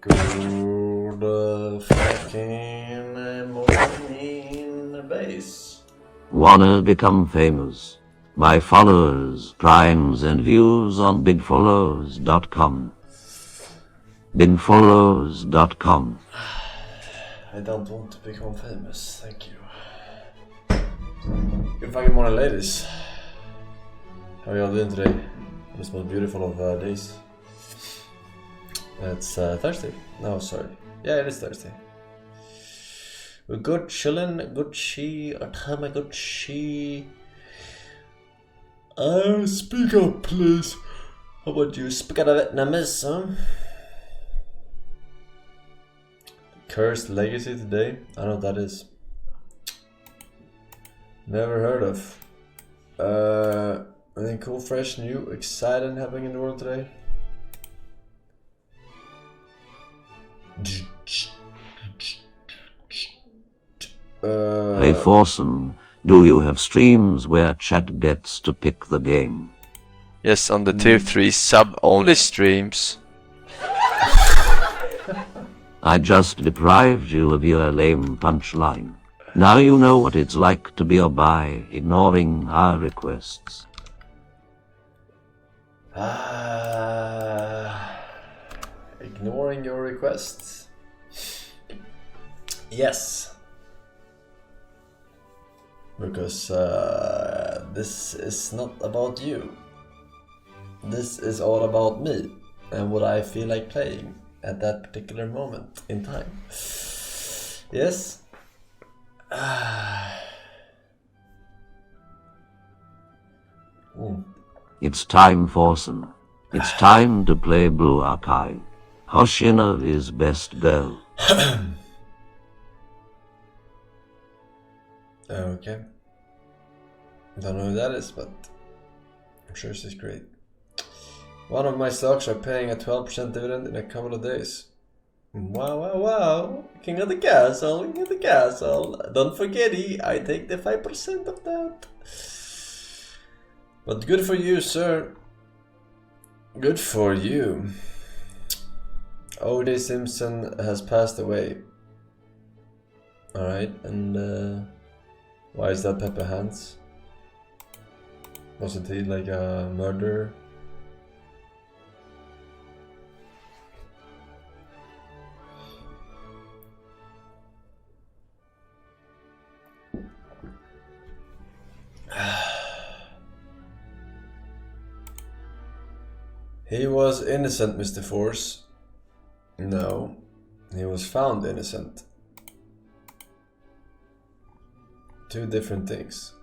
Good fucking morning, base. Wanna become famous? My followers, primes, and views on bigfollows.com. Bigfollows.com. I don't want to become famous, thank you. Good fucking morning, ladies. How are y'all doing today? This most beautiful of days. It's Thursday. No, sorry. Yeah, it is Thursday. We're good, chillin', Gucci, Atama Gucci. Speak up, please. How about you? Speak out of Vietnamese, huh? Cursed Legacy today. I don't know what that is. Never heard of. Anything cool, fresh, new, exciting happening in the world today? Hey Forsen, do you have streams where chat gets to pick the game? Yes, on the tier 3 sub-only streams. I just deprived you of your lame punchline. Now you know what it's like to be a bi, ignoring our requests. Ignoring your requests. Yes. Because this is not about you. This is all about me and what I feel like playing at that particular moment in time. Yes. It's time, Forsen. It's time to play Blue Archive. Hoshina is best girl. Okay. Don't know who that is, but I'm sure she's great. One of my stocks are paying a 12% dividend in a couple of days. Wow, wow, wow. King of the castle, king of the castle. Don't forget, I take the 5% of that. But good for you, sir. Good for you. O.J. Simpson has passed away. Alright, and why is that Pepper Hands? Wasn't he like a murderer? He was innocent, Mr. Force. No, he was found innocent. Two different things.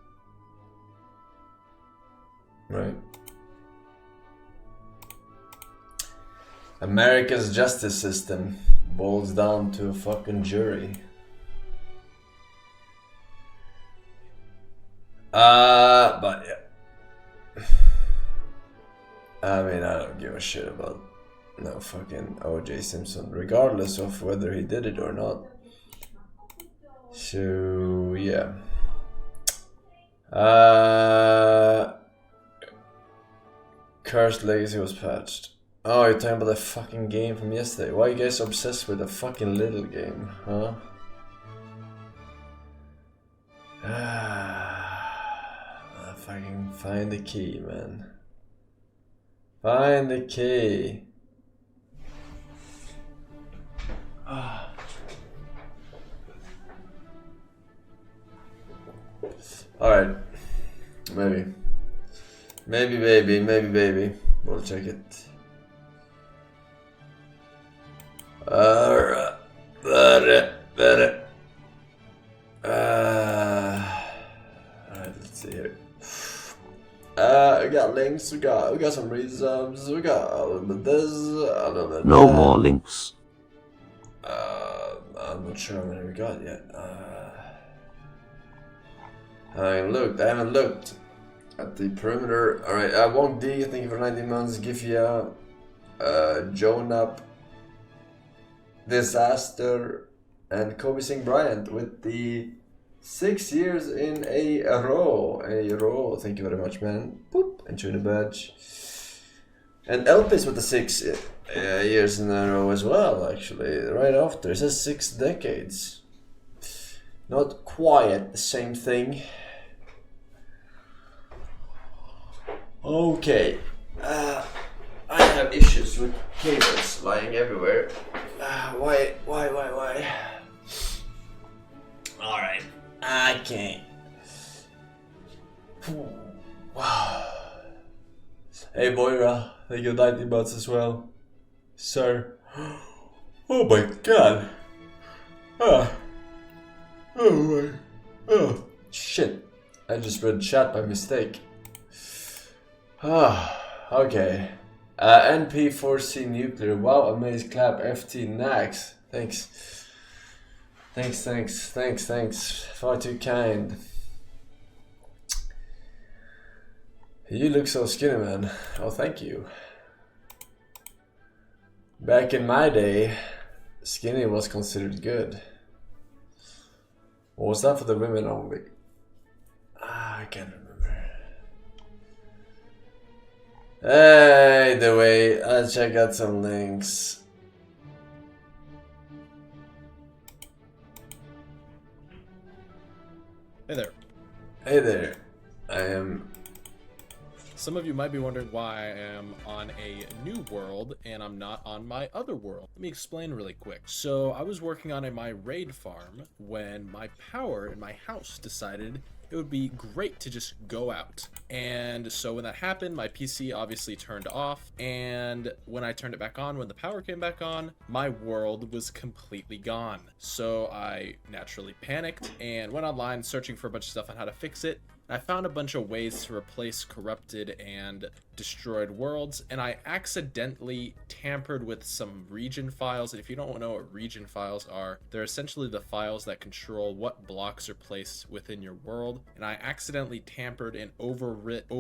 Right? America's justice system boils down to a fucking jury. But yeah. I mean, I don't give a shit about no fucking O.J. Simpson, regardless of whether he did it or not. So yeah. Cursed Legacy was patched. Oh, you're talking about the fucking game from yesterday. Why are you guys obsessed with a fucking little game, huh? Fucking find the key, man. Find the key. Alright. Maybe. Maybe baby. We'll check it. Alright. Alright, let's see here. We got links, we got some resubs, we got a little bit this, a little bit No that. more links. I'm not sure how many we got yet. I haven't looked at the perimeter. Alright, Wong D, thank you for 19 months. Gifia, Jonap, Disaster, and Kobe Singh Bryant with the 6 years in a row. Thank you very much, man. Boop, and tuna badge. And Elpis with the 6 years in a row as well, actually. Right after. It says 6 decades. Not quite the same thing. Okay. I have issues with cables lying everywhere. Why? Alright. I can't. Hey Moira, thank you 90 months as well. Sir. Oh my god. Oh my. Oh shit. I just read chat by mistake. Okay. NP Forsen nuclear. Wow, amazing clap. FT Nax. Thanks. Far too kind. You look so skinny, man. Oh, thank you. Back in my day, skinny was considered good. Or was that for the women only? I can't remember. Either way, I'll check out some links. Hey there. Hey there. I am... Some of you might be wondering why I am on a new world and I'm not on my other world. Let me explain really quick. So I was working on my raid farm when my power in my house decided it would be great to just go out. And so when that happened, my PC obviously turned off. And when I turned it back on, when the power came back on, my world was completely gone. So I naturally panicked and went online searching for a bunch of stuff on how to fix it. I found a bunch of ways to replace corrupted and destroyed worlds, and I accidentally tampered with some region files. And if you don't know what region files are, they're essentially the files that control what blocks are placed within your world. And I accidentally tampered and overwrote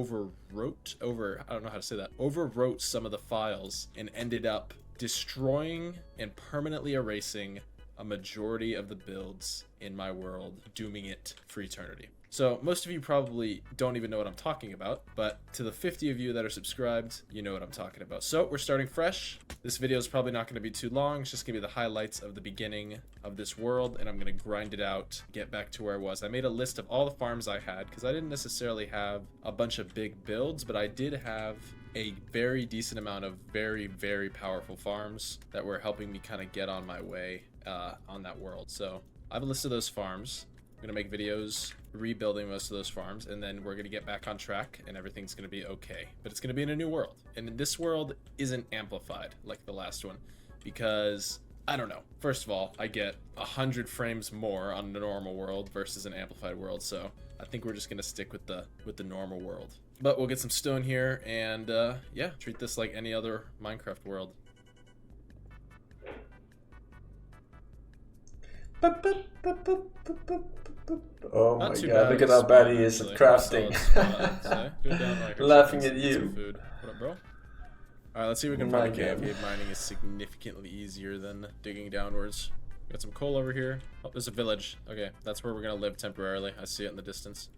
some of the files and ended up destroying and permanently erasing a majority of the builds in my world, dooming it for eternity. So most of you probably don't even know what I'm talking about, but to the 50 of you that are subscribed, you know what I'm talking about. So we're starting fresh. This video is probably not going to be too long. It's just going to be the highlights of the beginning of this world, and I'm going to grind it out, get back to where I was. I made a list of all the farms I had because I didn't necessarily have a bunch of big builds, but I did have a very decent amount of very, very powerful farms that were helping me kind of get on my way on that world. So I have a list of those farms. I'm going to make videos rebuilding most of those farms, and then we're going to get back on track and everything's going to be okay. But it's going to be in a new world, and this world isn't amplified like the last one because, I don't know, first of all, I get 100 frames more on the normal world versus an amplified world, so I think we're just going to stick with the normal world. But we'll get some stone here and yeah, treat this like any other Minecraft world. Oh my god, look at how bad he is at crafting. Laughing at you. What up, bro? Alright, let's see if we can find a cave. Cave mining is significantly easier than digging downwards. Got some coal over here. Oh, there's a village. Okay, that's where we're gonna live temporarily. I see it in the distance.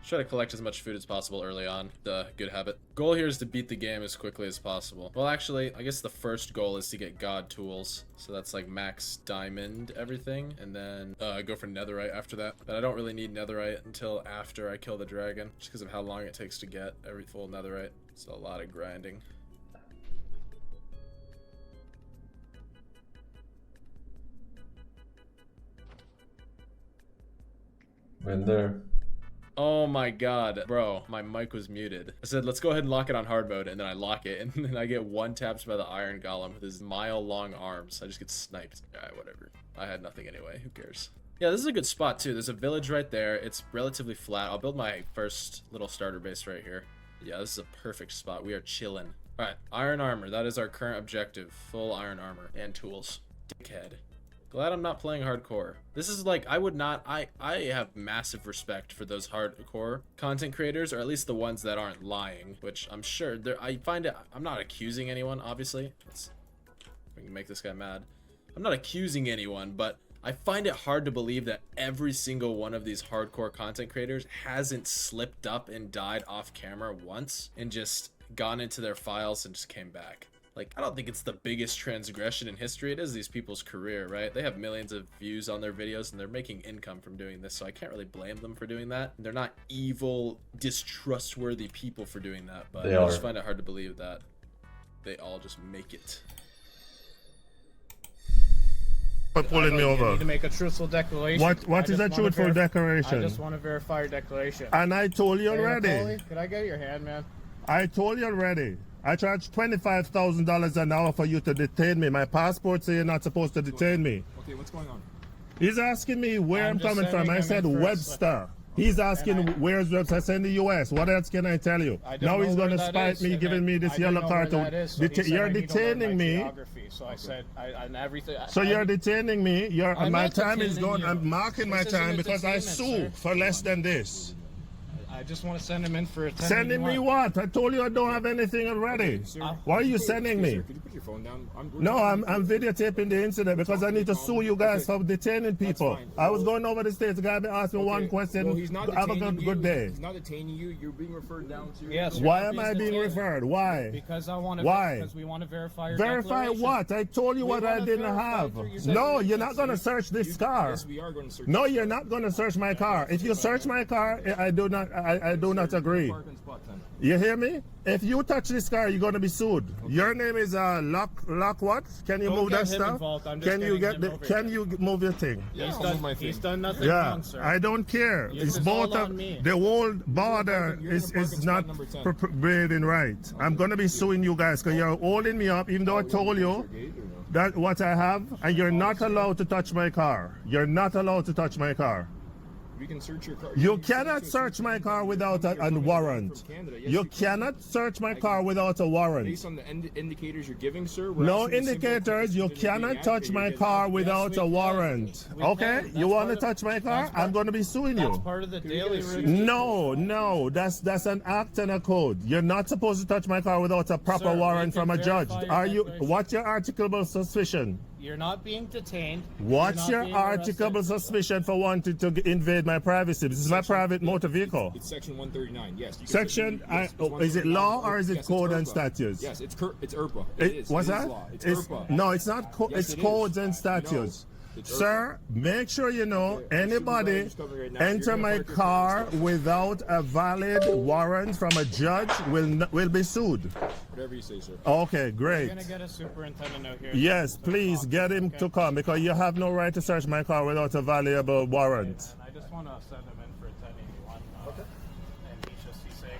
Try to collect as much food as possible early on. Good habit. Goal here is to beat the game as quickly as possible. Well, actually, I guess the first goal is to get god tools. So that's like max diamond everything. And then go for netherite after that. But I don't really need netherite until after I kill the dragon. Just because of how long it takes to get every full netherite. It's a lot of grinding. Been there. Oh my god, bro, my mic was muted. I said, let's go ahead and lock it on hard mode, and then I lock it, and then I get one tapped by the iron golem with his mile-long arms. I just get sniped. Alright, whatever. I had nothing anyway, who cares? Yeah, this is a good spot, too. There's a village right there. It's relatively flat. I'll build my first little starter base right here. Yeah, this is a perfect spot. We are chilling. Alright, iron armor. That is our current objective. Full iron armor and tools. Dickhead. Glad I'm not playing hardcore. This is like, I have massive respect for those hardcore content creators, or at least the ones that aren't lying, which I'm sure I find it, I'm not accusing anyone, obviously. We can make this guy mad. I'm not accusing anyone, but I find it hard to believe that every single one of these hardcore content creators hasn't slipped up and died off camera once and just gone into their files and just came back. Like, I don't think it's the biggest transgression in history. It is these people's career, right? They have millions of views on their videos and they're making income from doing this, so I can't really blame them for doing that. They're not evil, distrustworthy people for doing that, but I just find it hard to believe that they all just make it. For pulling me over. You need to make a truthful declaration. What is a truthful declaration? I just want to verify your declaration. And I told you already. Could I get your hand, man? I told you already. I charge $25,000 an hour for you to detain me. My passport says you're not supposed to detain me. Okay, what's going on? He's asking me where I'm coming from. I said Webster. He's asking where's Webster. I said in the U.S. What else can I tell you? Now he's going to spite me, giving me this yellow card. You're detaining me. So I said, and everything. So you're detaining me. My time is gone. I'm marking my time because I sue for less than this. I just want to send him in for a Sending me what? I told you I don't have anything already. Why are you sending me? Could you put your phone down? No, I'm videotaping the incident because I need to sue you guys for detaining people. I was going over the States. The guy asked me one question. Well, he's not have a good day. He's not detaining you. You're being referred down to. Yes. Why am I being referred? Why? Because I want to. Why? Because we want to verify your Verify declaration. what? I told you what I didn't have. No, you're not going to search this car. Yes, we are going to search. No, you're not going to search my car. If you search my car, I do not agree. You hear me? If you touch this car, you're going to be sued. Okay. Your name is Lock what? Can you move that stuff? Can you move your thing? Yeah, he's done nothing wrong, sir. I don't care. It's both of the whole border is not behaving right. I'm going to be suing you guys because you're holding me up even though I told you that what I have, and you're not allowed to touch my car. You're not allowed to touch my car. We can search your car. You cannot search my car without a warrant. You cannot search my car without a warrant. Based on the indicators you're giving, sir. No indicators. You cannot touch my car without a warrant. Okay? You want to touch my car? I'm going to be suing you. That's part of the daily routine. No. That's an act and a code. You're not supposed to touch my car without a proper warrant from a judge. Are you? What's your articleable suspicion? You're not being detained. What's your articleable suspicion for wanting to invade my privacy? This is my private motor vehicle. It's section 139. Yes. Section. Is it law or is it code and statutes? Yes, it's IRPA. What's that? It's IRPA. No, it's not. It's codes and statutes. Sir, make sure you know anybody enter my car without a valid warrant from a judge will be sued. Whatever you say, sir. Okay, great. You're gonna get a superintendent out here. Yes, please get him to come because you have no right to search my car without a valuable warrant. I just want to send him in for a 1081. Okay. And he's saying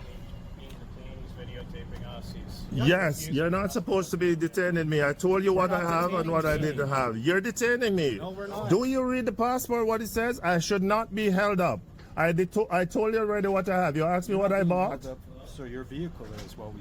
he's videotaping us. Yes, you're not supposed to be detaining me. I told you what I have and what I didn't have. You're detaining me. No, we're not. Do you read the passport, what it says? I should not be held up. I told you already what I have. You asked me what I bought? So your vehicle is while we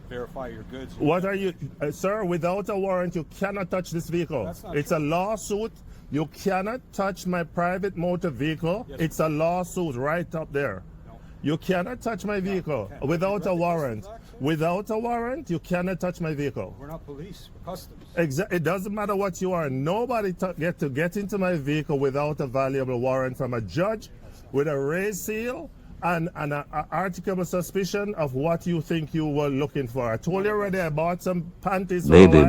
verify your goods. What are you, sir, without a warrant, you cannot touch this vehicle. It's a lawsuit. You cannot touch my private motor vehicle. Yes, it's a lawsuit right up there. No. You cannot touch my vehicle without a warrant. Without a warrant, you cannot touch my vehicle. We're not police, we're customs. It doesn't matter what you are. Nobody get into my vehicle without a valuable warrant from a judge with a raised seal and an article of suspicion of what you think you were looking for. I told you already I bought some panties. Baby,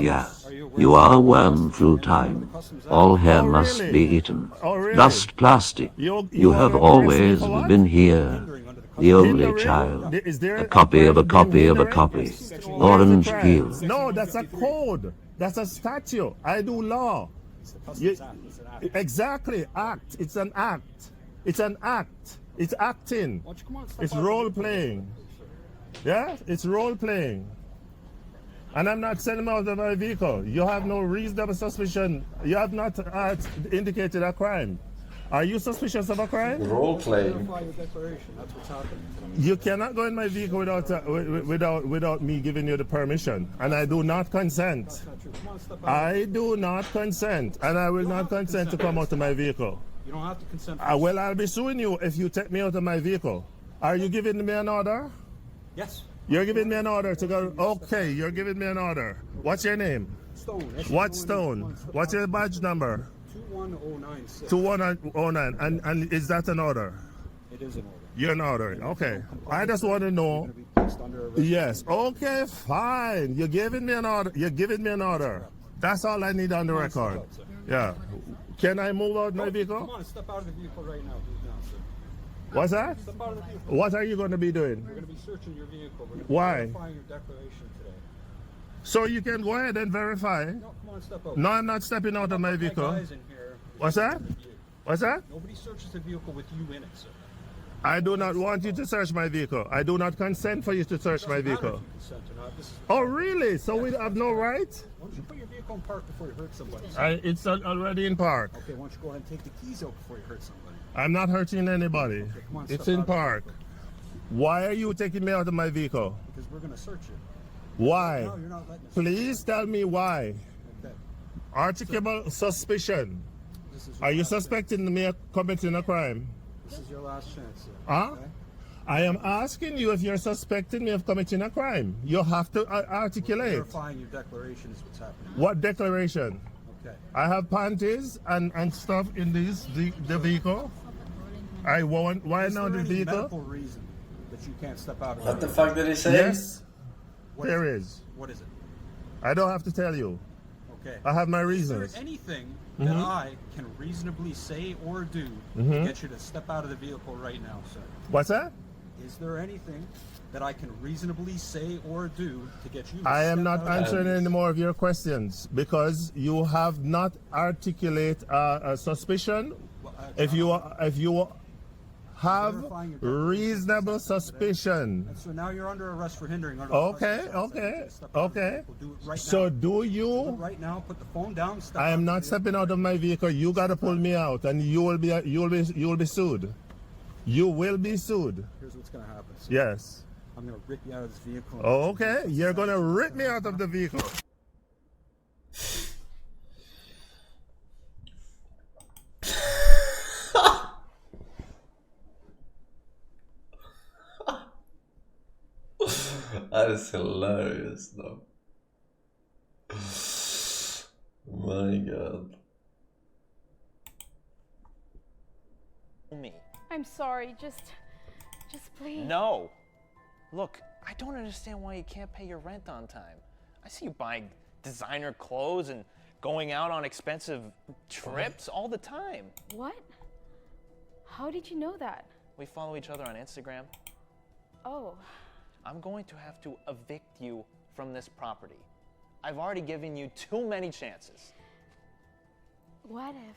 yeah. You are worn through time. All hair must be eaten. Dust plastic. You have always been here. The only child. A copy of a copy of a copy. Orange peel. No, that's a code. That's a statute. I do law. Exactly. Act. It's an act. It's an act. It's acting. It's role playing. Yeah? It's role playing. And I'm not sending him out of my vehicle. You have no reasonable suspicion. You have not indicated a crime. Are you suspicious of a crime? Role playing. You cannot go in my vehicle without me giving you the permission, and I do not consent. I do not consent, and I will not consent to come out of my vehicle. You don't have to consent. Well, I'll be suing you if you take me out of my vehicle. Are you giving me an order? Yes. You're giving me an order to go. Okay, you're giving me an order. What's your name? Stone. What Stone? What's your badge number? 21096. 2109. And is that an order? It is an order. You're not ordering. Okay. I just want to know. You're going to be placed under arrest. Yes. Okay, fine. You're giving me an order. You're giving me an order. That's all I need on the record. Yeah. Can I move out my Come vehicle? on, step out of the vehicle right now. Do it now, sir. What's that? Step out of the vehicle. What are you going to be doing? We're going to be searching your vehicle. We're going to Why? be verifying your declaration today. So you can go ahead and verify. No, come on, step out. No, I'm not stepping out of my My vehicle. guys in here. What's that? What's that? Nobody searches the vehicle with you in it, sir. I do not want you to search my vehicle. I do not consent for you to search my Doesn't matter vehicle. if you consent or not. This is, Oh, really? So we have no right? why don't you put your vehicle in park before you hurt somebody? It's already in park. Okay, why don't you go ahead and take the keys out before you hurt somebody? I'm not hurting anybody. come on, It's step in out. park. Why are you taking me out of my vehicle? Because we're going to search it. Why? No, you're not letting us. Please tell me why. Okay. Articulable suspicion. This is your Are you last chance. suspecting me of committing a crime? This is your last chance, sir. Huh? Okay? I am asking you if you're suspecting me of committing a crime. You have to articulate. Verifying your declaration is what's happening. What declaration? Okay. I have panties and stuff in the vehicle. I want. Why Is now there the any vehicle? medical reason that you can't step out of What the vehicle? fuck did he say? Yes, What there is. is. What is it? I don't have to tell you. Okay. I have my Is reasons. there anything that I can reasonably say or do to get you to step out of the vehicle right now, sir? What's that? Is there anything that I can reasonably say or do to get you to I am step not out of answering the any more of your questions because you have not articulate a suspicion. If you have reasonable suspicion. And so now you're under arrest for hindering. Under Okay, arrest. I need you okay, to step out of the okay. vehicle. Do it right So now. do Do it you? right now. Put the phone down. Step I out am of the not vehicle. stepping out of my vehicle. You gotta pull me out, and you will be sued. You will be sued. Here's what's gonna happen. sir. Yes. I'm gonna rip you out of this vehicle. and Okay. You're gonna rip me out of the vehicle. That is hilarious, though. My god. Me. I'm sorry, just please. No. Look, I don't understand why you can't pay your rent on time. I see you buying designer clothes and going out on expensive trips all the time. What? How did you know that? We follow each other on Instagram. Oh, I'm going to have to evict you from this property. I've already given you too many chances. what if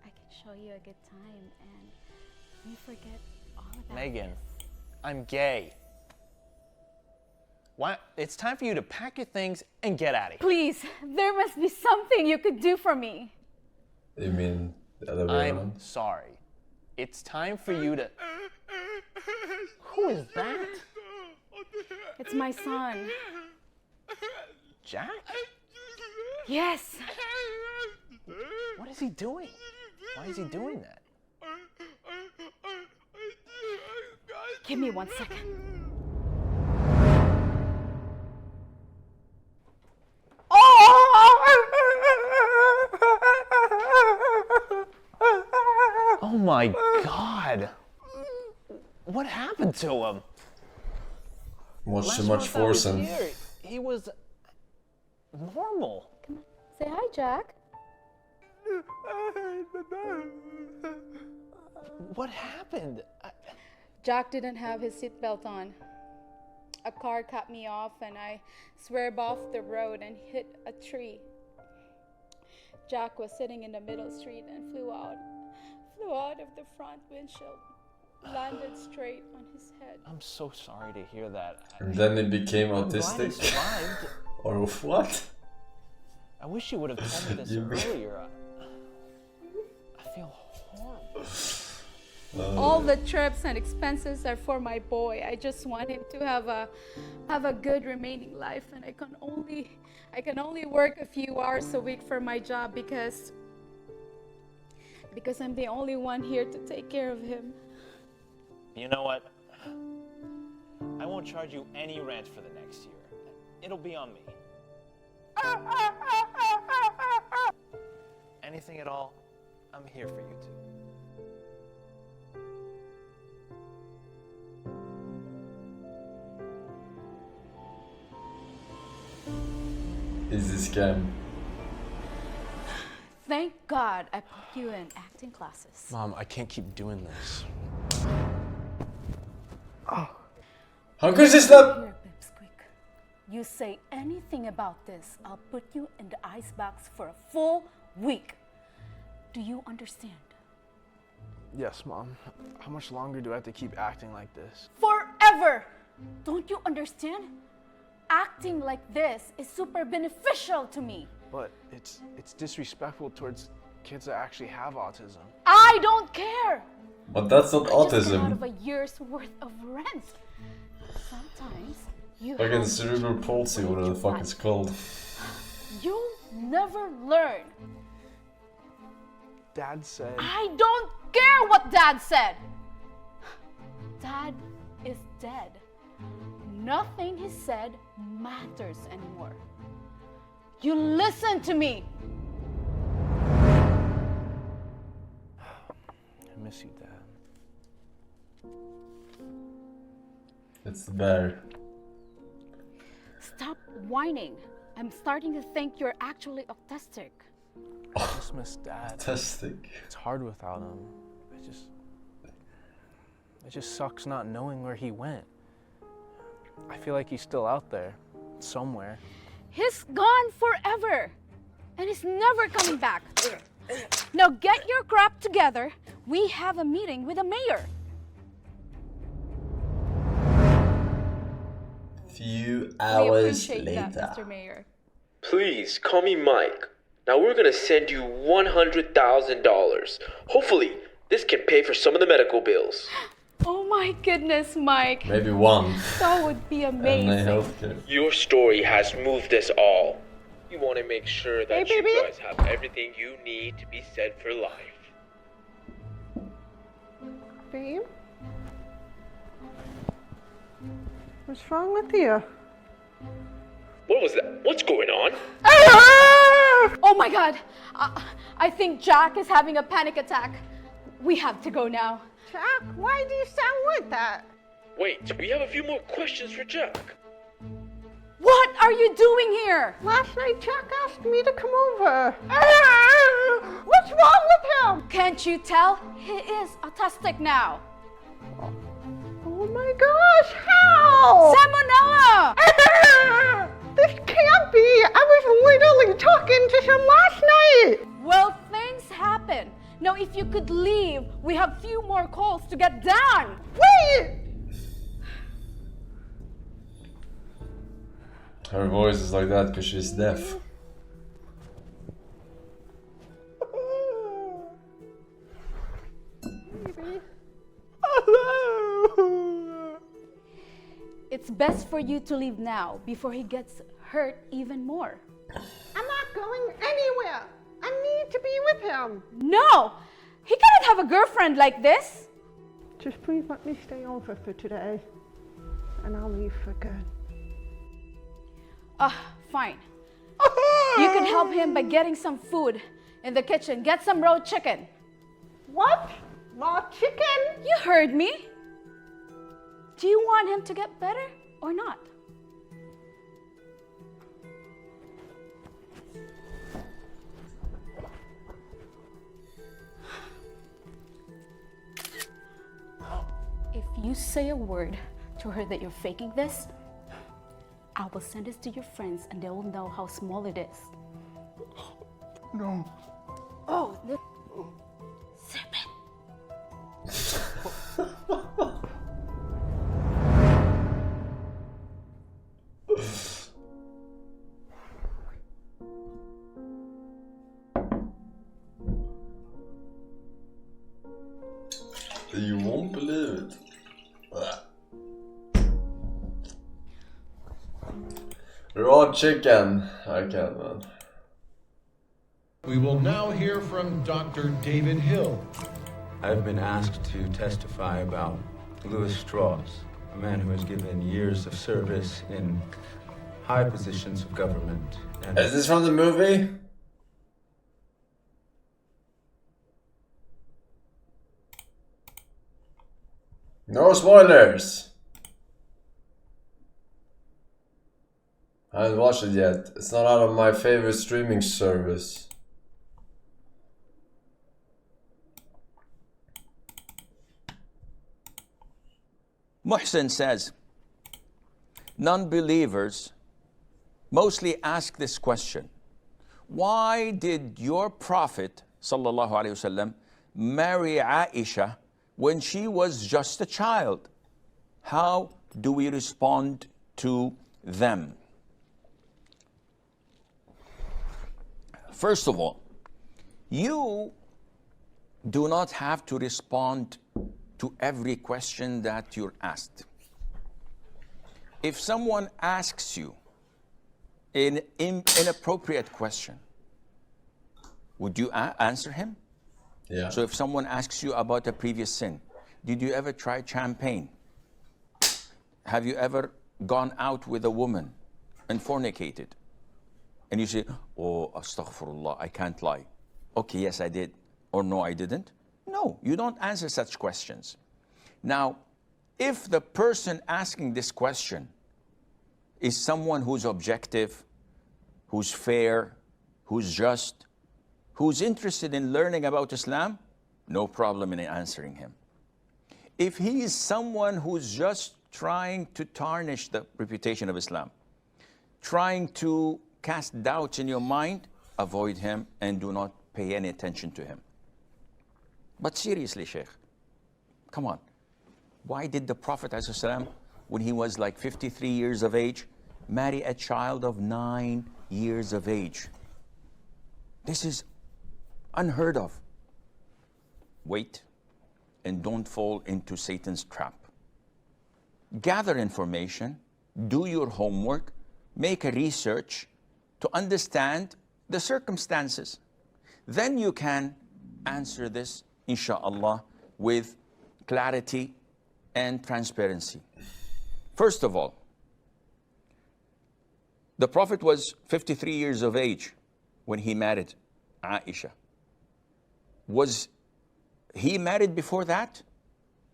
I could show you a good time and you forget all about Megan, this? I'm gay. Why? It's time for you to pack your things and get out of here. Please, there must be something you could do for me. You mean the other way I'm around? sorry. It's time for you to... Who is that? It's my son. Jack? Yes. What is he doing? Why is he doing that? Give me 1 second. Oh my God. What happened to him? Watch too Last much month I was Forsen. here, he was normal. Say hi, Jack. What happened? Jack didn't have his seatbelt on. A car cut me off and I swerved off the road and hit a tree. Jack was sitting in the middle street and flew out of the front windshield, landed straight on his head. I'm so sorry to hear that. And then he became I'm glad he autistic? survived. Or what? I wish you would have told me this You be- earlier. I feel horrible. All the trips and expenses are for my boy. I just want him to have a good remaining life, and I can only work a few hours a week for my job because I'm the only one here to take care of him. You know what? I won't charge you any rent for the next year. It'll be on me. Anything at all, I'm here for you two. Easy scam. Thank God I put you in acting classes. Mom, I can't keep doing this. How could this not? Here, Pipsqueak. You say anything about this, I'll put you in the icebox for a full week. Do you understand? Yes, Mom. How much longer do I have to keep acting like this? Forever! Don't you understand? Acting like this is super beneficial to me. But it's disrespectful towards kids that actually have autism. I don't care! But that's not I just got out autism. of a year's worth of rent. Sometimes you Fucking have cerebral to palsy, live whatever the your fuck life. it's called. You'll never learn. Dad said... I don't care what Dad said. Dad is dead. Nothing he said matters anymore. You listen to me. I miss you, Dad. It's the bear. Stop whining. I'm starting to think you're actually autistic. I just miss Dad. Fantastic. It's hard without him. It just sucks not knowing where he went. I feel like he's still out there, somewhere. He's gone forever. And he's never coming back. Now get your crap together. We have a meeting with the mayor. Few We hours appreciate later. that, Mr. Mayor. Please call me Mike. Now we're gonna send you $100,000. Hopefully, this can pay for some of the medical bills. Oh my goodness, Mike. Maybe one. That would be And amazing. healthcare. Your story has moved us all. We want to make sure that Hey, you baby. guys have everything you need to be set for life. Babe? What's wrong with you? What was that? What's going on? Oh my God. I think Jack is having a panic attack. We have to go now. Jack, why do you sound like that? Wait, we have a few more questions for Jack. What are you doing here? Last night Jack asked me to come over. What's wrong with him? Can't you tell? He is autistic now. Oh my gosh, how? Salmonella! This can't be. I was literally talking to him last night. Well, things happen. Now, if you could leave, we have few more calls to get done. Wait! Her voice is like that because she's deaf. It's best for you to leave now before he gets hurt even more. I'm not going anywhere. I need to be with him. No! He cannot have a girlfriend like this. Just please let me stay over for today, and I'll leave for good. Fine. You can help him by getting some food in the kitchen. Get some raw chicken. What? Raw chicken? You heard me. Do you want him to get better or not? If you say a word to her that you're faking this, I will send this to your friends and they will know how small it is. No. Oh, sip it. You won't believe it. Raw chicken. I can, man. We will now hear from Dr. David Hill. I've been asked to testify about Louis Strauss, a man who has given years of service in high positions of government. And Is this from the movie? No spoilers. I haven't watched it yet. It's not out of my favorite streaming service. Muhsin says, non-believers mostly ask this question: why did your Prophet sallallahu alaihi wasallam marry Aisha when she was just a child? How do we respond to them? First of all, you do not have to respond to every question that you're asked. If someone asks you an inappropriate question, would you answer him? Yeah. So if someone asks you about a previous sin, did you ever try champagne? Have you ever gone out with a woman and fornicated? And you say, oh, astaghfirullah, I can't lie. Okay, yes, I did. Or no, I didn't. No, you don't answer such questions. Now, if the person asking this question is someone who's objective, who's fair, who's just, who's interested in learning about Islam, no problem in answering him. If he is someone who's just trying to tarnish the reputation of Islam, trying to cast doubts in your mind, avoid him and do not pay any attention to him. But seriously, Sheikh, come on. Why did the Prophet ﷺ, when he was like 53 years of age, marry a child of 9 years of age? This is unheard of. Wait and don't fall into Satan's trap. Gather information, do your homework, make a research to understand the circumstances. Then you can answer this, inshallah, with clarity and transparency. First of all, the Prophet was 53 years of age when he married Aisha. Was he married before that?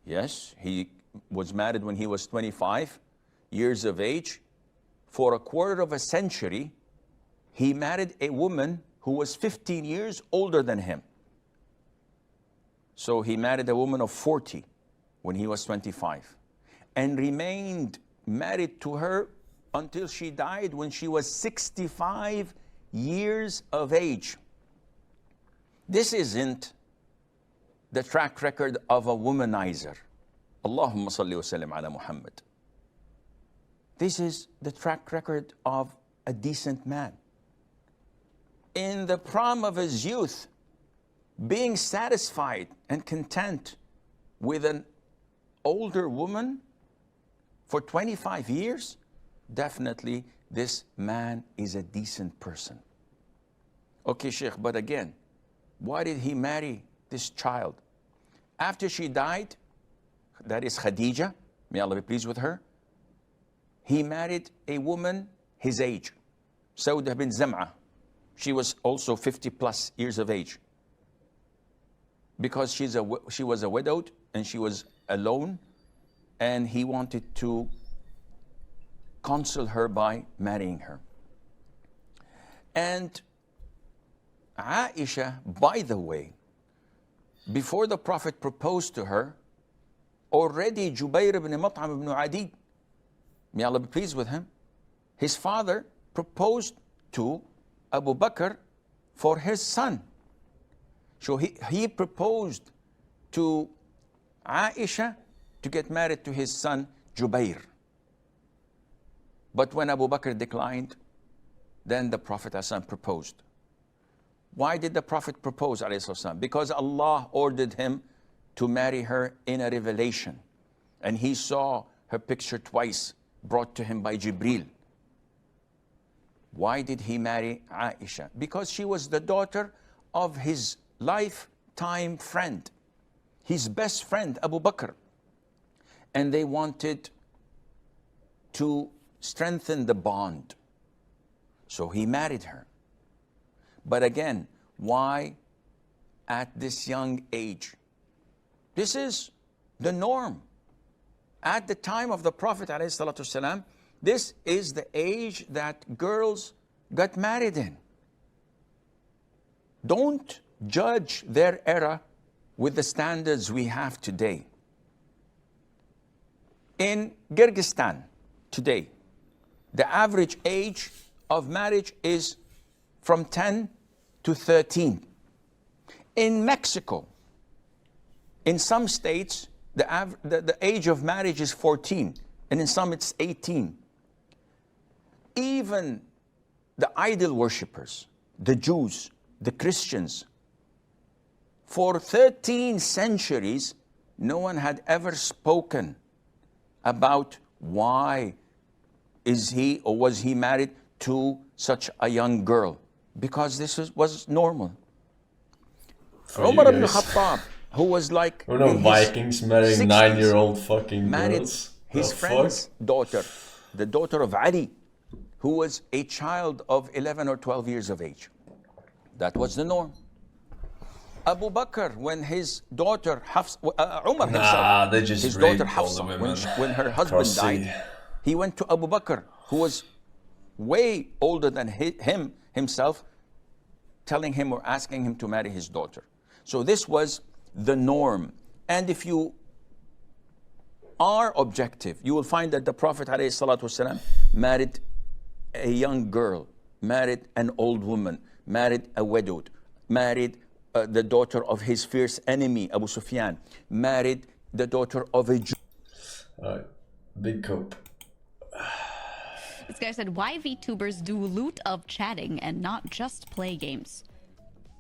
Yes, he was married when he was 25 years of age. For a quarter of a century, he married a woman who was 15 years older than him. So he married a woman of 40 when he was 25 and remained married to her until she died when she was 65 years of age. This isn't the track record of a womanizer. Allahumma salli wa sallim ala Muhammad. This is the track record of a decent man. In the prime of his youth, being satisfied and content with an older woman for 25 years, definitely this man is a decent person. Okay, Sheikh, but again, why did he marry this child? After she died, that is Khadija, may Allah be pleased with her, he married a woman his age, Sauda bin Zam'a. She was also 50 plus years of age. Because she was a widowed and she was alone, and he wanted to console her by marrying her. And Aisha, by the way, before the Prophet proposed to her, already Jubayr ibn Mut'am ibn Adi, may Allah be pleased with him, his father proposed to Abu Bakr for his son. So he proposed to Aisha to get married to his son Jubayr. But when Abu Bakr declined, then the Prophet ﷺ proposed. Why did the Prophet propose, ﷺ? Because Allah ordered him to marry her in a revelation. And he saw her picture twice, brought to him by Jibril. Why did he marry Aisha? Because she was the daughter of his lifetime friend, his best friend, Abu Bakr. And they wanted to strengthen the bond. So he married her. But again, why at this young age? This is the norm. At the time of the Prophet ﷺ, This is the age that girls got married in. Don't judge their era with the standards we have today. In Kyrgyzstan today, the average age of marriage is from 10 to 13. In Mexico, in some states, the age of marriage is 14, and in some it's 18. Even the idol worshippers, the Jews, the Christians, for 13 centuries, no one had ever spoken about why is he or was he married to such a young girl, because this was normal. Umar ibn Khattab, who was like Vikings marrying 9-year-old fucking married girls. his friend's daughter, the daughter of Ali, who was a child of 11 or 12 years of age. That was the norm. Abu Bakr, when his daughter Umar himself, they just his daughter raped all the Hafsa, women. when her husband Proceed. died, he went to Abu Bakr, who was way older than himself, telling him or asking him to marry his daughter. So this was the norm. And if you are objective, you will find that the Prophet ﷺ married a young girl, married an old woman, married a widowed, married the daughter of his fierce enemy, Abu Sufyan, married the daughter of a Jew. All right, big cope. This guy said, why VTubers do loot of chatting and not just play games?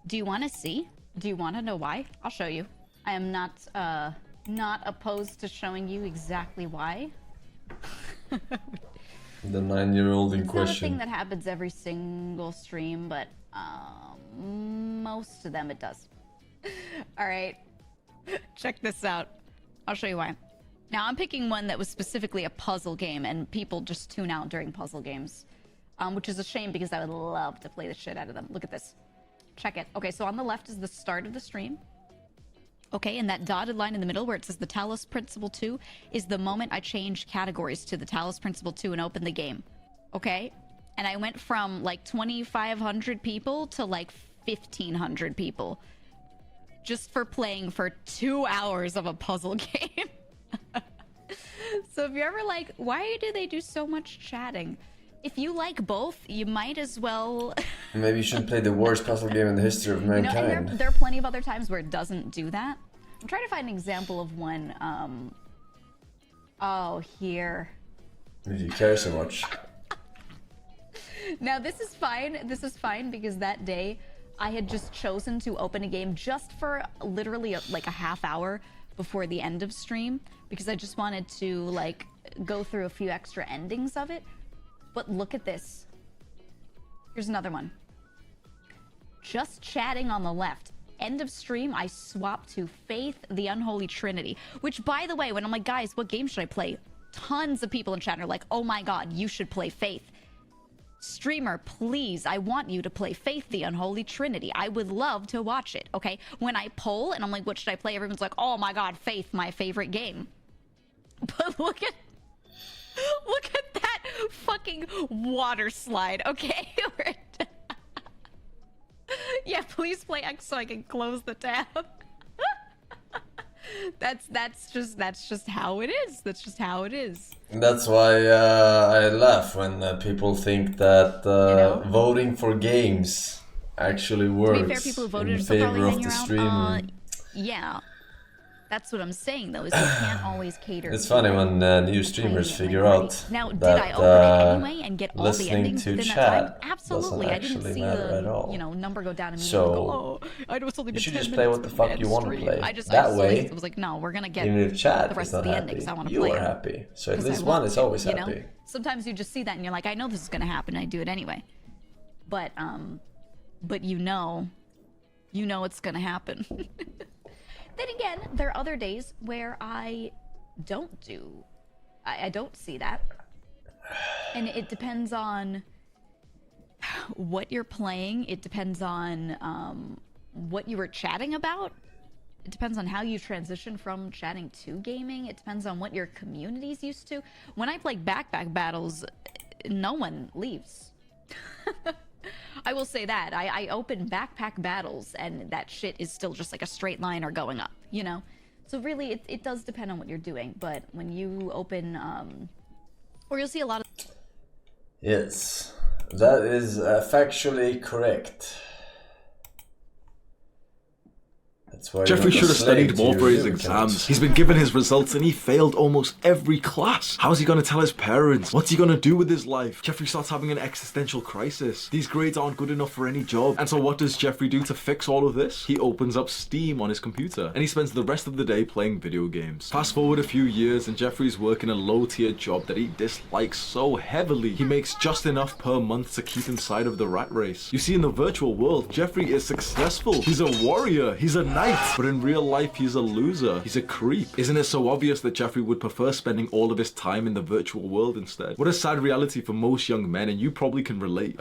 Do you want to see? Do you want to know why? I'll show you. I am not opposed to showing you exactly why. The 9-year-old in It's not a thing question. that happens every single stream, but most of them it does. All right, check this out. I'll show you why. Now I'm picking one that was specifically a puzzle game, and people just tune out during puzzle games, which is a shame because I would love to play the shit out of them. Look at this. Check it. Okay, so on the left is the start of the stream. Okay, and that dotted line in the middle where it says the Talos Principle 2 is the moment I changed categories to the Talos Principle 2 and opened the game. Okay? And I went from like 2,500 people to like 1,500 people. Just for playing for 2 hours of a puzzle game. So if you're ever like, why do they do so much chatting? If you like both, you might as well... Maybe you should play the worst puzzle game in the history of You know, mankind. and there are plenty of other times where it doesn't do that. I'm trying to find an example of one. Oh, here. If you care so much. Now this is fine. This is fine because that day I had just chosen to open a game just for literally like a half hour before the end of stream because I just wanted to like go through a few extra endings of it. But look at this. Here's another one. Just chatting on the left. End of stream, I swapped to Faith, the Unholy Trinity. Which, by the way, when I'm like, guys, what game should I play? Tons of people in chat are like, oh my god, you should play Faith. Streamer, please, I want you to play Faith, the Unholy Trinity. I would love to watch it, okay? When I poll and I'm like, what should I play? Everyone's like, oh my god, Faith, my favorite game. But look at that fucking water slide, okay? Yeah, please play X so I can close the tab. That's just how it is. That's just how it is. That's why I laugh when people think that voting for games actually works To be fair, people who voted in are still probably favor of hanging the around. stream. Yeah. That's what I'm saying, though, is you can't always cater. It's to funny when new streamers figure out Now, did that I open it anyway and get all the listening endings to within that chat time? Absolutely. doesn't I didn't actually see matter at the all. number go down immediately. So, And go, oh, I know it's only been you should 10 just play minutes what the of fuck mid you want to stream. play. I That way, was like, no, we're gonna get even if chat the rest is not of the happy, endings. I want to you play are it. happy. So at 'Cause I least want one is to, always you know? happy. Sometimes you just see that and you're like, I know this is gonna happen. I do it anyway. But you know it's gonna happen. Then again, there are other days where I don't see that. And it depends on what you're playing. It depends on what you were chatting about. It depends on how you transition from chatting to gaming. It depends on what your community's used to. When I play backpack battles, no one leaves. I will say that. I open backpack battles and that shit is still just like a straight line or going up, you know? So really, it does depend on what you're doing. But when you open, or you'll see a lot of... Yes, that is factually correct. Jeffrey should have studied more for his exams. He's been given his results and he failed almost every class. How's he going to tell his parents? What's he going to do with his life? Jeffrey starts having an existential crisis. These grades aren't good enough for any job. And so what does Jeffrey do to fix all of this? He opens up Steam on his computer and he spends the rest of the day playing video games. Fast forward a few years and Jeffrey's working a low-tier job that he dislikes so heavily. He makes just enough per month to keep inside of the rat race. You see, in the virtual world, Jeffrey is successful. He's a warrior. He's a knight. But in real life, he's a loser. He's a creep. Isn't it so obvious that Jeffrey would prefer spending all of his time in the virtual world instead? What a sad reality for most young men, and you probably can relate.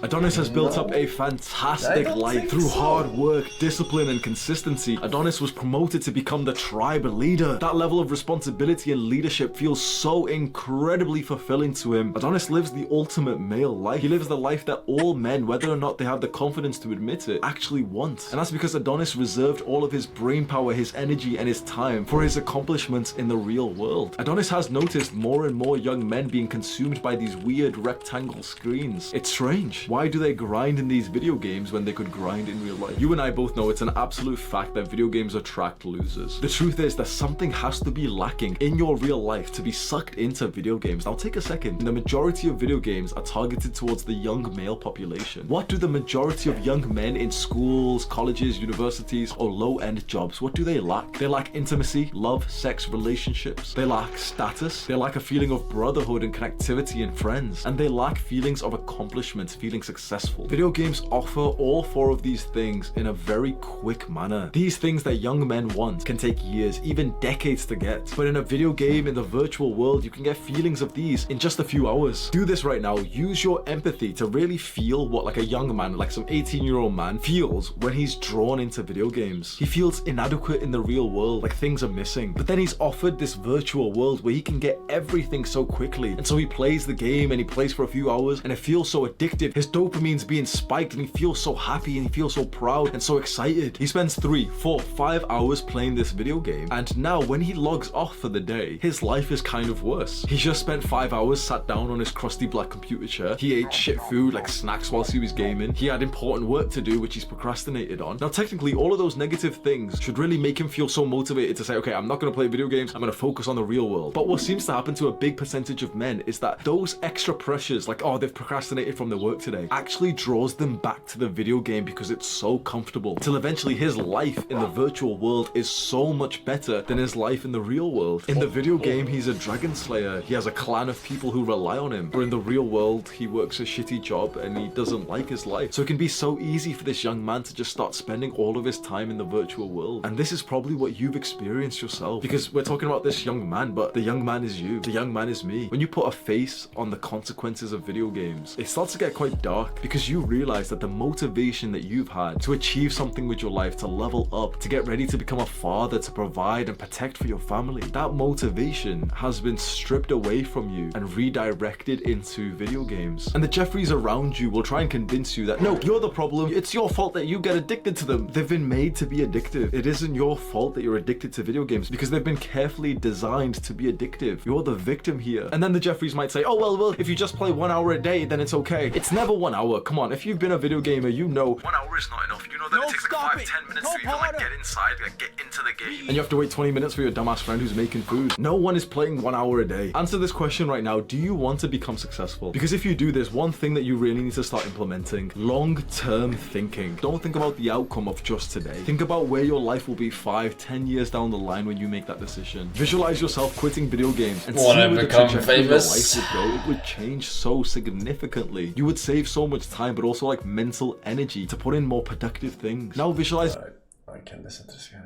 Adonis has built up a fantastic life through hard work, discipline, and consistency. Adonis was promoted to become the tribe leader. That level of responsibility and leadership feels so incredibly fulfilling to him. Adonis lives the ultimate male life. He lives the life that all men, whether or not they have the confidence to admit it, actually want. And that's because Adonis reserved all of his brain power, his energy, and his time for his accomplishments in the real world. Adonis has noticed more and more young men being consumed by these weird rectangle screens. It's strange. Why do they grind in these video games when they could grind in real life? You and I both know it's an absolute fact that video games attract losers. The truth is that something has to be lacking in your real life to be sucked into video games. Now take a second. The majority of video games are targeted towards the young male population. What do the majority of young men in schools, colleges, universities, or low-end jobs, what do they lack? They lack intimacy, love, sex, relationships. They lack status. They lack a feeling of brotherhood and connectivity and friends. And they lack feelings of accomplishment, feeling successful. Video games offer all four of these things in a very quick manner. These things that young men want can take years, even decades to get. But in a video game in the virtual world, you can get feelings of these in just a few hours. Do this right now. Use your empathy to really feel what like a young man, like some 18-year-old man, feels when he's drawn into video games. He feels inadequate in the real world, like things are missing. But then he's offered this virtual world where he can get everything so quickly. And so he plays the game and he plays for a few hours and it feels so addictive. His dopamine's being spiked and he feels so happy and he feels so proud and so excited. He spends 3, 4, 5 hours playing this video game, and now when he logs off for the day, his life is kind of worse. He just spent 5 hours sat down on his crusty black computer chair. He ate shit food like snacks whilst he was gaming. He had important work to do which he's procrastinated on. Now technically all of those negative things should really make him feel so motivated to say, okay, I'm not going to play video games, I'm going to focus on the real world. But what seems to happen to a big percentage of men is that those extra pressures, like, oh, they've procrastinated from their work today, actually draws them back to the video game because it's so comfortable, till eventually his life in the virtual world is so much better than his life in the real world. In the video game, he's a dragon slayer. He has a clan of people who rely on him. But in the real world, he works a shitty job and he doesn't like his life. So it can be so easy for this young man to just start spending all of his time in the virtual world. And this is probably what you've experienced yourself, because we're talking about this young man, but the young man is you. The young man is me. When you put a face on the consequences of video games, it starts to get quite dark because you realize that the motivation that you've had to achieve something with your life, to level up, to get ready to become a father, to provide and protect for your family, that motivation has been stripped away from you and redirected into video games. And the Jeffreys around you will try and convince you that, no, you're the problem. It's your fault that you get addicted to them. They've been made to be addictive. It isn't your fault that you're addicted to video games because they've been carefully designed to be addictive. You're the victim here. And then the Jeffreys might say, oh, well, if you just play 1 hour a day, then it's okay. It's never 1 hour. Come on, if you've been a video gamer, you know 1 hour is not enough. You know that it takes like 5-10 minutes to even like get inside, like get into the game. And you have to wait 20 minutes for your dumbass friend who's making food. No one is playing 1 hour a day. Answer this question right now. Do you want to become successful? Because if you do, there's one thing that you really need to start implementing: long-term thinking. Don't think about the outcome of just today. Think about where your life will be 5-10 years down the line when you make that decision. Visualize yourself quitting video games and see where the trajectory of your life would go. It would change so significantly. You would save so much time, but also like mental energy to put in more productive things. Now visualize. I can listen to this guy.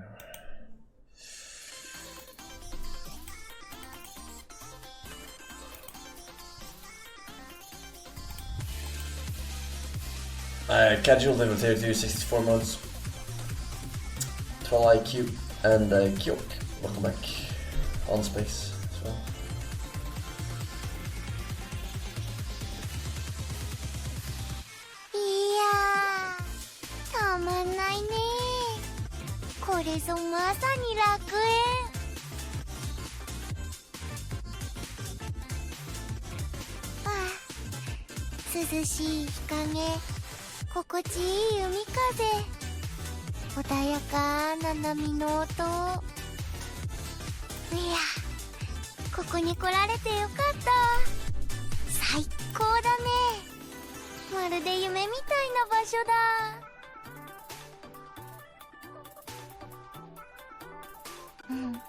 Casual level tier 2, 64 months. Fall IQ and Kyok. Welcome back. On space as well. Yeah, たまんないね。これぞまさに楽園。涼しい日陰、心地いい海風、穏やかな波の音。いや、ここに来られてよかった。最高だね。まるで夢みたいな場所だ。うん。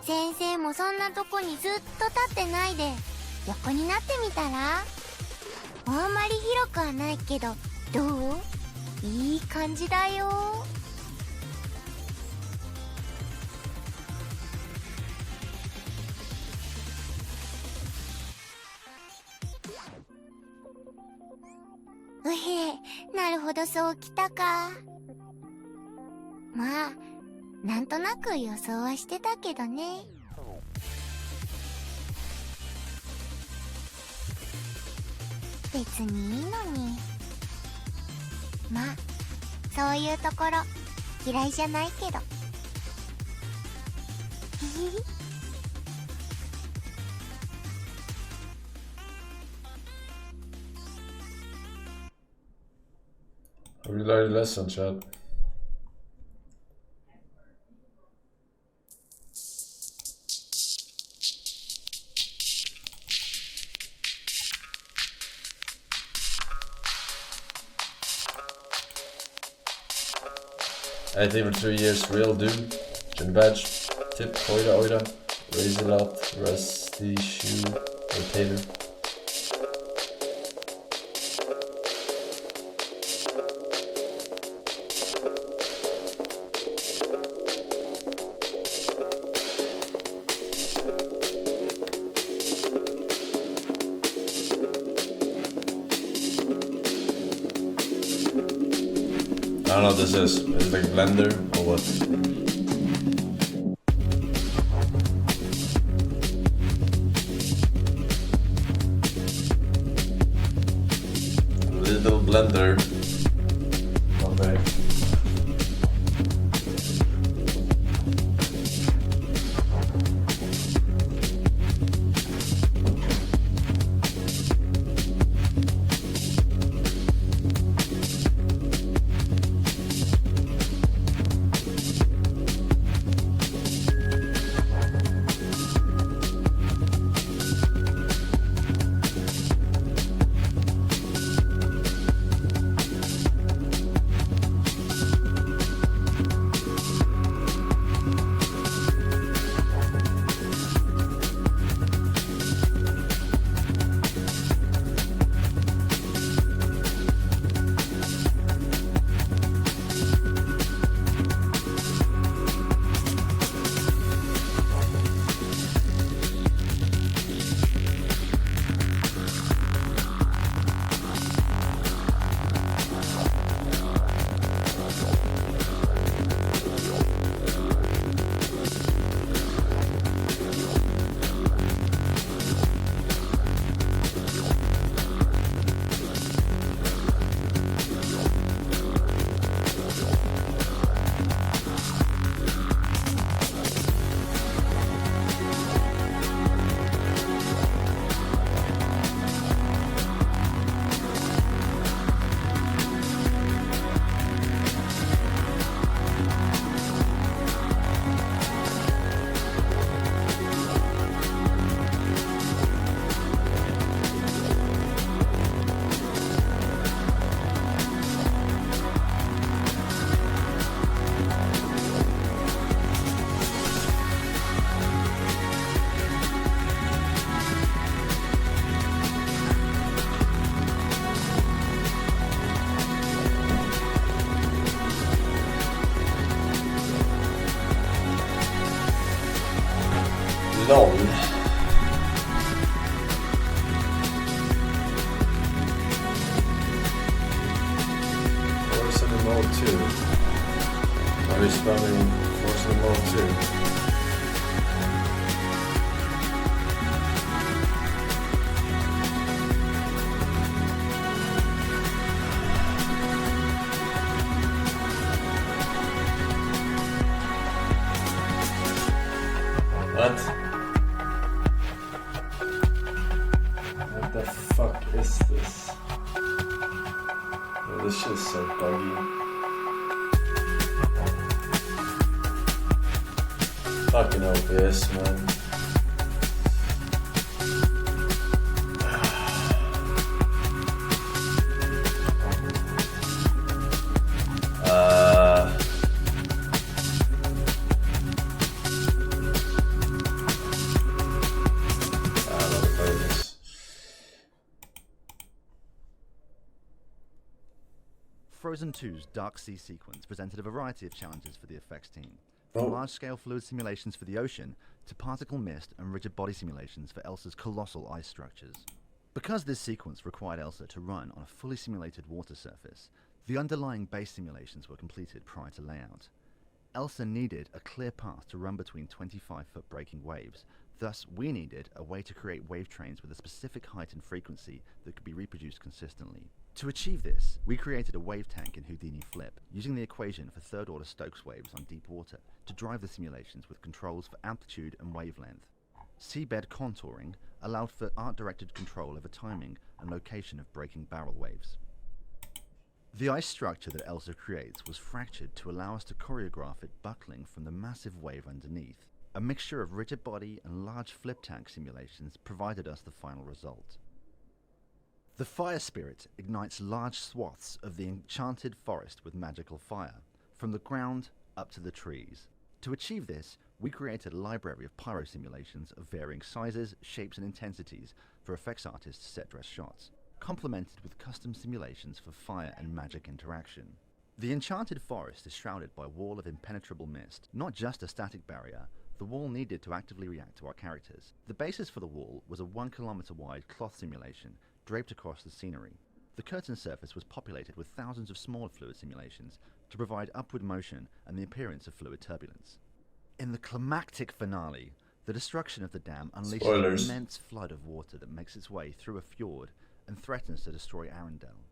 先生もそんなとこにずっと立ってないで、横になってみたら？あんまり広くはないけど、どう？いい感じだよ。うへ、なるほど、そうきたか。まあ、なんとなく予想はしてたけどね。別にいいのに。まあ、そういうところ嫌いじゃないけど。Have you learned a lesson, Chad? Anything for 3 years, real dude. Gin badge, tip, oida, raise a lot, rusty shoe, rotator. I don't know what this is. Is it like a blender or what? Little blender. Okay. LOL. Forsen in mode 2. spamming Forsen mode too. What? What the fuck is this? Oh, this shit's so buggy. Fucking OBS, man. Frozen 2's Dark Sea sequence presented a variety of challenges for the effects team, from large-scale fluid simulations for the ocean to particle mist and rigid body simulations for Elsa's colossal ice structures. Because this sequence required Elsa to run on a fully simulated water surface, the underlying base simulations were completed prior to layout. Elsa needed a clear path to run between 25-foot breaking waves, thus we needed a way to create wave trains with a specific height and frequency that could be reproduced consistently. To achieve this, we created a wave tank in Houdini Flip, using the equation for third-order Stokes waves on deep water to drive the simulations with controls for amplitude and wavelength. Seabed contouring allowed for art-directed control over timing and location of breaking barrel waves. The ice structure that Elsa creates was fractured to allow us to choreograph it buckling from the massive wave underneath. A mixture of rigid body and large flip tank simulations provided us the final result. The fire spirit ignites large swaths of the enchanted forest with magical fire, from the ground up to the trees. To achieve this, we created a library of pyro simulations of varying sizes, shapes and intensities for effects artists to set dress shots, complemented with custom simulations for fire and magic interaction. The enchanted forest is shrouded by a wall of impenetrable mist, not just a static barrier. The wall needed to actively react to our characters. The basis for the wall was a 1 kilometer wide cloth simulation draped across the scenery. The curtain surface was populated with thousands of smaller fluid simulations to provide upward motion and the appearance of fluid turbulence. In the climactic finale, the destruction of the dam unleashes an immense flood of water that makes its way through a fjord and threatens to destroy Arendelle.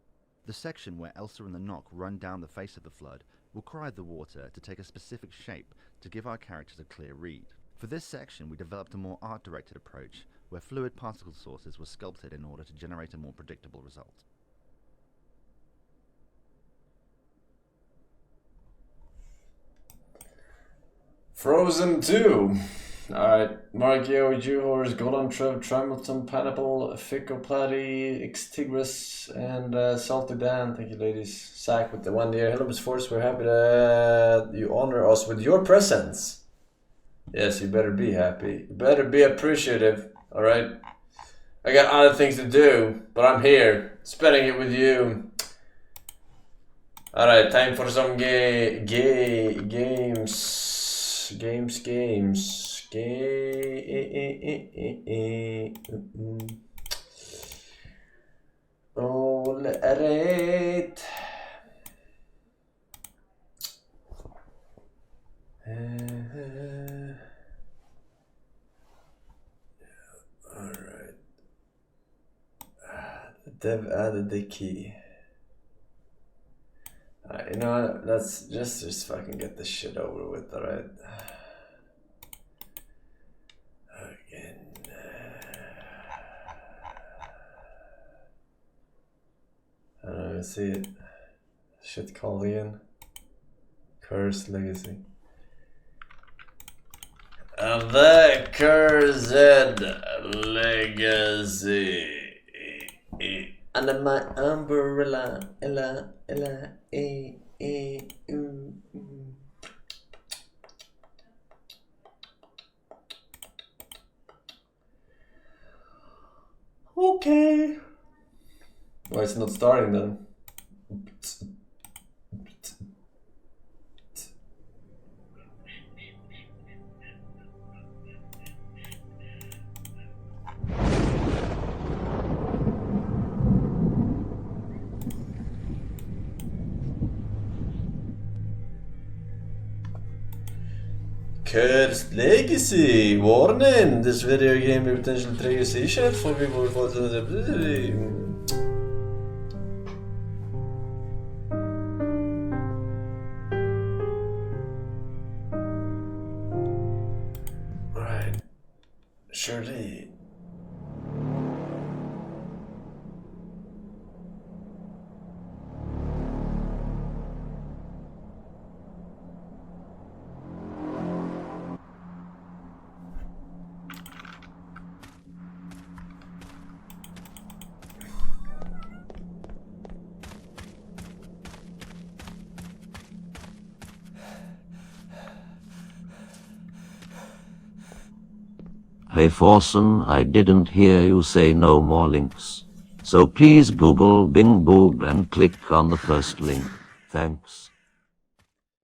The section where Elsa and the Knock run down the face of the flood will require the water to take a specific shape to give our characters a clear read. For this section, we developed a more art-directed approach where fluid particle sources were sculpted in order to generate a more predictable result. Frozen 2. Alright, Margio, Juhors, Golden Trev, Trimilton, Pineapple, Fico Platy, Xtigris, and Salty Dan. Thank you, ladies. Sack with the 1 year. Hello, Miss Force. We're happy that you honor us with your presence. Yes, you better be happy. You better be appreciative. Alright? I got other things to do, but I'm here, spending it with you. Alright, time for some games. Alright. Alright. The dev added the key. You know what? Let's just fucking get this shit over with, alright? Again. I don't know, see it. Shit called again. Cursed Legacy. The Cursed Legacy. Under my umbrella, ella, Okay. Why it's not starting then? Cursed Legacy. Warning: this video game may potentially trigger seizure for people with autism disability. Right. Surely. Hey Forsen, I didn't hear you say no more links. So please Google Bing Boog and click on the first link. Thanks.